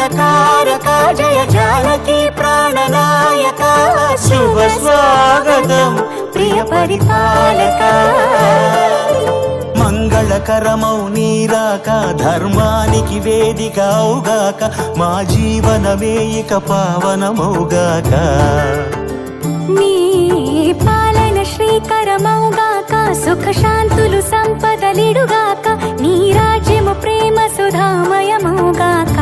మంగళకారక జయ జానకి ప్రాణనాయక శుభ స్వాగతం ప్రియ పరిపాలక మంగళకరమౌ నీరాక ధర్మానికి వేదిక అవుగాక మా జీవనమే ఇక పావనమౌగాక నీ పాలన శ్రీకరమౌగాక సుఖ శాంతులు సంపదలిడుగాక నీ రాజ్యము ప్రేమ సుధామయమౌగాక